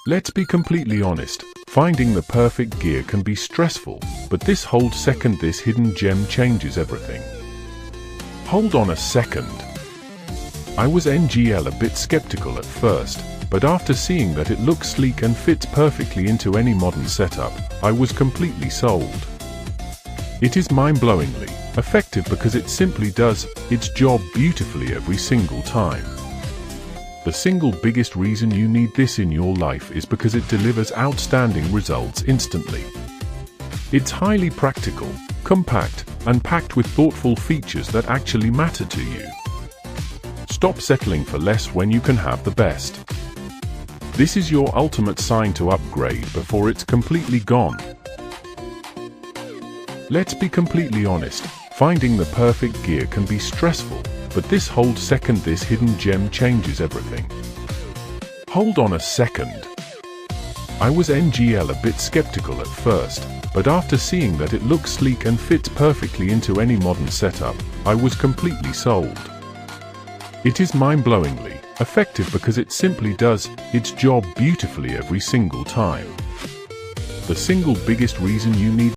Let's be completely honest, finding the perfect gear can be stressful, but this hidden gem changes everything. Hold on a second. I was a bit skeptical at first, but after seeing that it looks sleek and fits perfectly into any modern setup, I was completely sold. It is mind-blowingly effective because it simply does its job beautifully every single time. The single biggest reason you need this in your life is because it delivers outstanding results instantly. It's highly practical, compact, and packed with thoughtful features that actually matter to you. Stop settling for less when you can have the best. This is your ultimate sign to upgrade before it's completely gone. Let's be completely honest, finding the perfect gear can be stressful, but this hidden gem changes everything. Hold on a second. I was a bit skeptical at first, but after seeing that it looks sleek and fits perfectly into any modern setup, I was completely sold. It is mind-blowingly effective because it simply does its job beautifully every single time. The single biggest reason you need